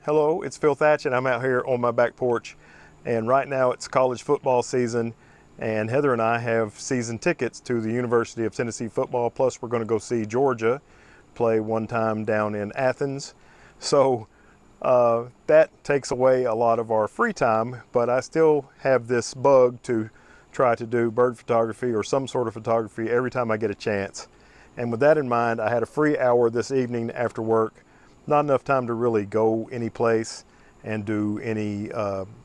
Hello, it's Phil Thatch and I'm out here on my back porch, and right now it's college football season and Heather and I have season tickets to the University of Tennessee football, plus we're going to go see Georgia play one time down in Athens. So that takes away a lot of our free time, but I still have this bug to try to do bird photography or some sort of photography every time I get a chance. And with that in mind, I had a free hour this evening after work. Not enough time to really go any place and do any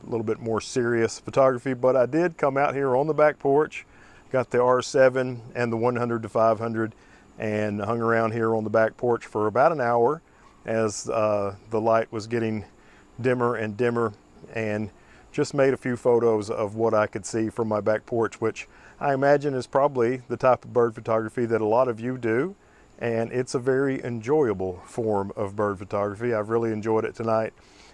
little bit more serious photography, but I did come out here on the back porch, got the R7 and the 100 to 500, and hung around here on the back porch for about an hour as the light was getting dimmer and dimmer, and just made a few photos of what I could see from my back porch, which I imagine is probably the type of bird photography that a lot of you do. And it's a very enjoyable form of bird photography. I've really enjoyed it tonight,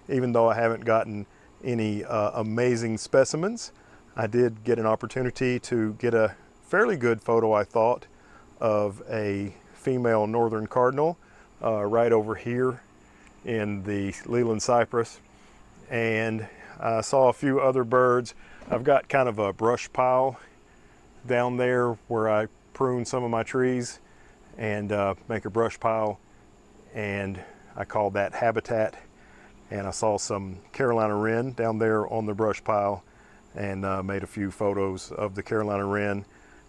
even though I haven't gotten any amazing specimens. I did get an opportunity to get a fairly good photo, I thought, of a female northern cardinal right over here in the Leland cypress. And I saw a few other birds. I've got kind of a brush pile down there where I prune some of my trees and make a brush pile, and I call that habitat. And I saw some Carolina wren down there on the brush pile and made a few photos of the Carolina wren.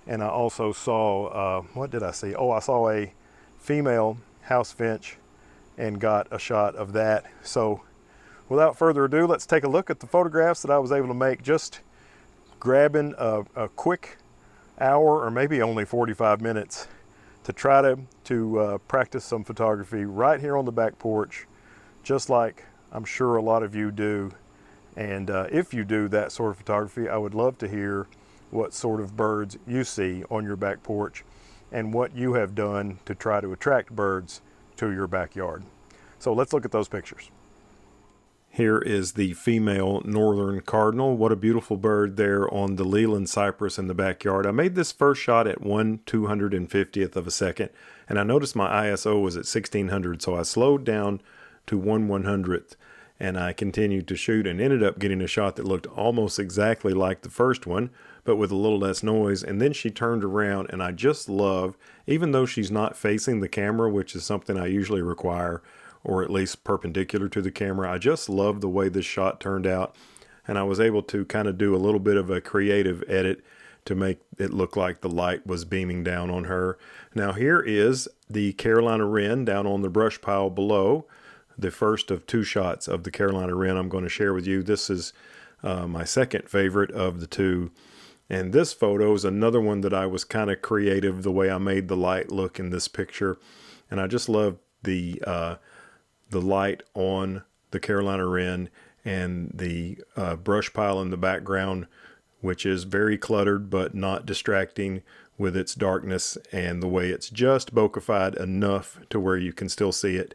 And I also saw, what did I see? Oh, I saw a female house finch and got a shot of that. So without further ado, let's take a look at the photographs that I was able to make, just grabbing a quick hour or maybe only 45 minutes to try to practice some photography right here on the back porch, just like I'm sure a lot of you do. And if you do that sort of photography, I would love to hear what sort of birds you see on your back porch and what you have done to try to attract birds to your backyard. So let's look at those pictures. Here is the female northern cardinal. What a beautiful bird there on the Leland cypress in the backyard. I made this first shot at 1/250th of a second, and I noticed my ISO was at 1600, so I slowed down to 1/100th, and I continued to shoot and ended up getting a shot that looked almost exactly like the first one, but with a little less noise. And then she turned around, and I just love, even though she's not facing the camera, which is something I usually require, or at least perpendicular to the camera, I just love the way this shot turned out. And I was able to kind of do a little bit of a creative edit to make it look like the light was beaming down on her. Now here is the Carolina wren down on the brush pile below, the first of two shots of the Carolina wren I'm going to share with you. This is my second favorite of the two. And this photo is another one that I was kind of creative, the way I made the light look in this picture. And I just love the light on the Carolina wren and the brush pile in the background, which is very cluttered but not distracting with its darkness, and the way it's just bokehfied enough to where you can still see it.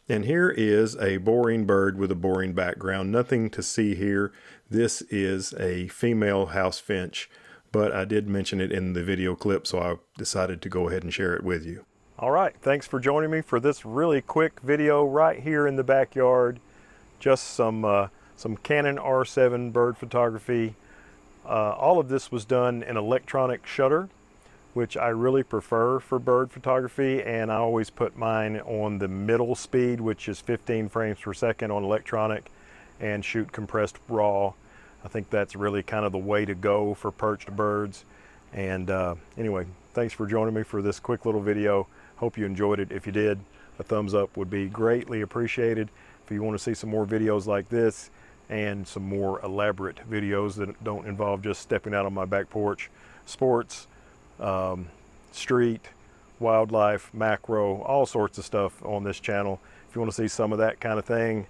And here is a boring bird with a boring background. Nothing to see here. This is a female house finch, but I did mention it in the video clip, so I decided to go ahead and share it with you. All right, thanks for joining me for this really quick video right here in the backyard. Just some Canon R7 bird photography. All of this was done in electronic shutter, which I really prefer for bird photography, and I always put mine on the middle speed, which is 15 frames per second on electronic, and shoot compressed raw. I think that's really kind of the way to go for perched birds. And anyway, thanks for joining me for this quick little video. Hope you enjoyed it. If you did, a thumbs up would be greatly appreciated. If you want to see some more videos like this and some more elaborate videos that don't involve just stepping out on my back porch, sports, street, wildlife, macro, all sorts of stuff on this channel. If you want to see some of that kind of thing,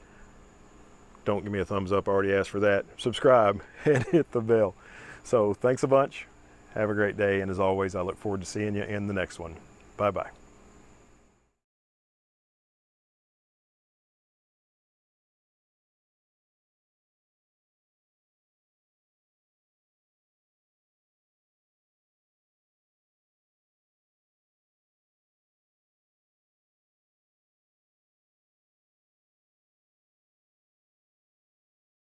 don't give me a thumbs up, I already asked for that. Subscribe and hit the bell. So thanks a bunch. Have a great day, and as always, I look forward to seeing you in the next one. Bye-bye.